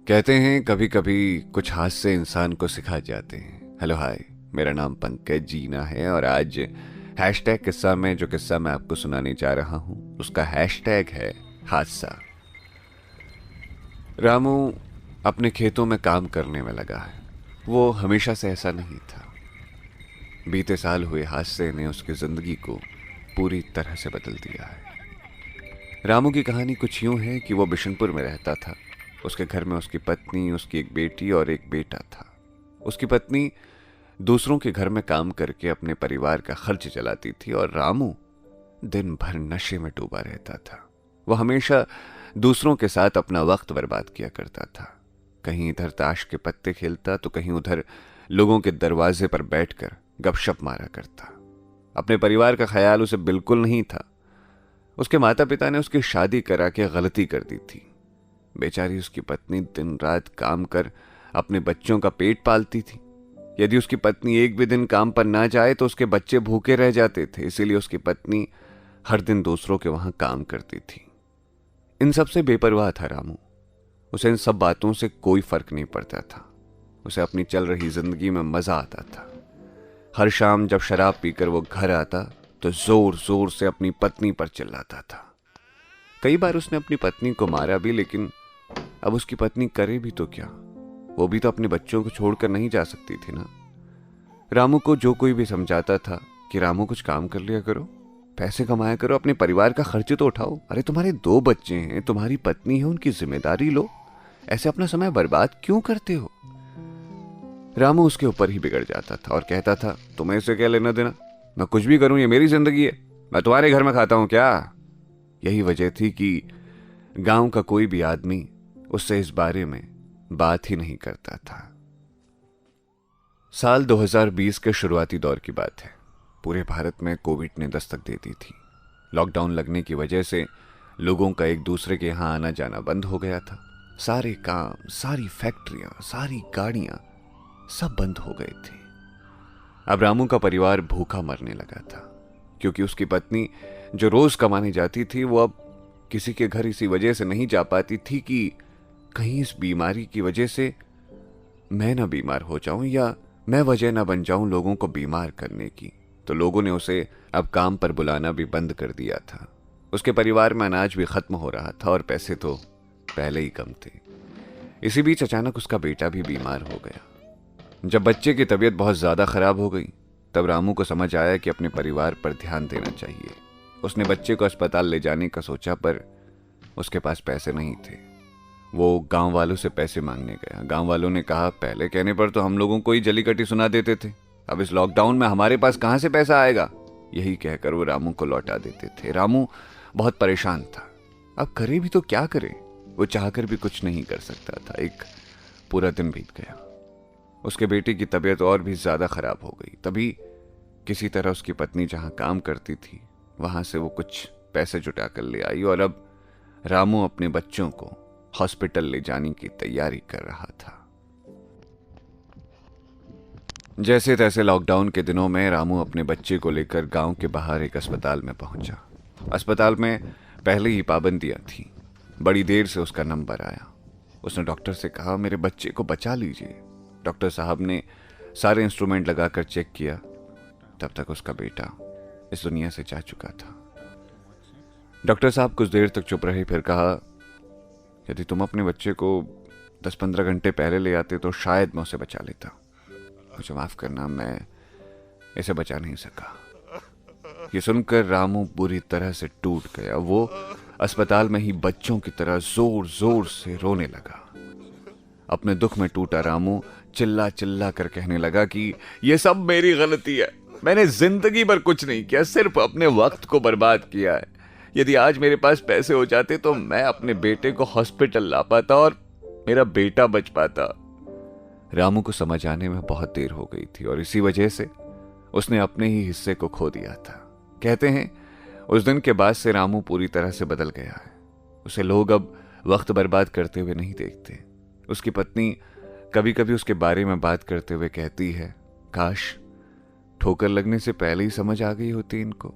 कहते हैं कभी कभी कुछ हादसे इंसान को सिखा जाते हैं। हेलो हाय, मेरा नाम पंकज जीना है और आज हैशटैग किस्सा में जो किस्सा मैं आपको सुनाने जा रहा हूं उसका हैशटैग है हादसा। रामू अपने खेतों में काम करने में लगा है। वो हमेशा से ऐसा नहीं था। बीते साल हुए हादसे ने उसकी जिंदगी को पूरी तरह से बदल दिया है। रामू की कहानी कुछ यूं है कि वो बिशनपुर में रहता था। उसके घर में उसकी पत्नी, उसकी एक बेटी और एक बेटा था। उसकी पत्नी दूसरों के घर में काम करके अपने परिवार का खर्च चलाती थी और रामू दिन भर नशे में डूबा रहता था। वो हमेशा दूसरों के साथ अपना वक्त बर्बाद किया करता था। कहीं इधर ताश के पत्ते खेलता तो कहीं उधर लोगों के दरवाजे पर बैठकर गपशप मारा करता। अपने परिवार का ख्याल उसे बिल्कुल नहीं था। उसके माता पिता ने उसकी शादी करा के गलती कर दी थी। बेचारी उसकी पत्नी दिन रात काम कर अपने बच्चों का पेट पालती थी। यदि उसकी पत्नी एक भी दिन काम पर ना जाए तो उसके बच्चे भूखे रह जाते थे। इसीलिए उसकी पत्नी हर दिन दूसरों के वहां काम करती थी। इन सब से बेपरवाह था रामू। उसे इन सब बातों से कोई फर्क नहीं पड़ता था। उसे अपनी चल रही जिंदगी में मजा आता था। हर शाम जब शराब पीकर वो घर आता तो जोर जोर से अपनी पत्नी पर चिल्लाता था। कई बार उसने अपनी पत्नी को मारा भी, लेकिन अब उसकी पत्नी करे भी तो क्या। वो भी तो अपने बच्चों को छोड़कर नहीं जा सकती थी ना। रामू को जो कोई भी समझाता था कि रामू कुछ काम कर लिया करो, पैसे कमाया करो, अपने परिवार का खर्च तो उठाओ। अरे तुम्हारे 2 बच्चे हैं, तुम्हारी पत्नी है, उनकी जिम्मेदारी लो। ऐसे अपना समय बर्बाद क्यों करते हो। रामू उसके ऊपर ही बिगड़ जाता था और कहता था, तुम्हें इससे क्या लेना देना, मैं कुछ भी करूं, ये मेरी जिंदगी है, मैं तुम्हारे घर में खाता हूं क्या। यही वजह थी कि गांव का कोई भी आदमी उससे इस बारे में बात ही नहीं करता था। साल 2020 के शुरुआती दौर की बात है। पूरे भारत में कोविड ने दस्तक दे दी थी। लॉकडाउन लगने की वजह से लोगों का एक दूसरे के यहां आना जाना बंद हो गया था। सारे काम, सारी फैक्ट्रियां, सारी गाड़ियां सब बंद हो गए थे। अब रामू का परिवार भूखा मरने लगा था, क्योंकि उसकी पत्नी जो रोज कमाने जाती थी वो अब किसी के घर इसी वजह से नहीं जा पाती थी कि कहीं इस बीमारी की वजह से मैं ना बीमार हो जाऊं या मैं वजह ना बन जाऊं लोगों को बीमार करने की। तो लोगों ने उसे अब काम पर बुलाना भी बंद कर दिया था। उसके परिवार में अनाज भी खत्म हो रहा था और पैसे तो पहले ही कम थे। इसी बीच अचानक उसका बेटा भी बीमार हो गया। जब बच्चे की तबीयत बहुत ज्यादा खराब हो गई तब रामू को समझ आया कि अपने परिवार पर ध्यान देना चाहिए। उसने बच्चे को अस्पताल ले जाने का सोचा, पर उसके पास पैसे नहीं थे। वो गांव वालों से पैसे मांगने गया। गांव वालों ने कहा, पहले कहने पर तो हम लोगों को ही जली कटी सुना देते थे, अब इस लॉकडाउन में हमारे पास कहां से पैसा आएगा। यही कहकर वो रामू को लौटा देते थे। रामू बहुत परेशान था। अब करे भी तो क्या करे। वो चाहकर भी कुछ नहीं कर सकता था। एक पूरा दिन बीत गया। उसके बेटे की तबीयत और भी ज्यादा खराब हो गई। तभी किसी तरह उसकी पत्नी जहां काम करती थी वहां से वो कुछ पैसे जुटा कर ले आई और अब रामू अपने बच्चों को हॉस्पिटल ले जाने की तैयारी कर रहा था। जैसे तैसे लॉकडाउन के दिनों में रामू अपने बच्चे को लेकर गांव के बाहर एक अस्पताल में पहुंचा। अस्पताल में पहले ही पाबंदियां थीं। बड़ी देर से उसका नंबर आया। उसने डॉक्टर से कहा, मेरे बच्चे को बचा लीजिए। डॉक्टर साहब ने सारे इंस्ट्रूमेंट लगाकर चेक किया। तब तक उसका बेटा इस दुनिया से जा चुका था। डॉक्टर साहब कुछ देर तक चुप रहे, फिर कहा, यदि तुम अपने बच्चे को 10-15 घंटे पहले ले आते तो शायद मैं उसे बचा लेता। मुझे माफ करना, मैं इसे बचा नहीं सका। ये सुनकर रामू बुरी तरह से टूट गया। वो अस्पताल में ही बच्चों की तरह जोर जोर से रोने लगा। अपने दुख में टूटा रामू चिल्ला चिल्ला कर कहने लगा कि यह सब मेरी गलती है। मैंने जिंदगी भर कुछ नहीं किया, सिर्फ अपने वक्त को बर्बाद किया है। यदि आज मेरे पास पैसे हो जाते तो मैं अपने बेटे को हॉस्पिटल ला पाता और मेरा बेटा बच पाता। रामू को समझ आने में बहुत देर हो गई थी और इसी वजह से उसने अपने ही हिस्से को खो दिया था। कहते हैं उस दिन के बाद से रामू पूरी तरह से बदल गया है। उसे लोग अब वक्त बर्बाद करते हुए नहीं देखते। उसकी पत्नी कभी कभी उसके बारे में बात करते हुए कहती है, काश ठोकर लगने से पहले ही समझ आ गई होती इनको।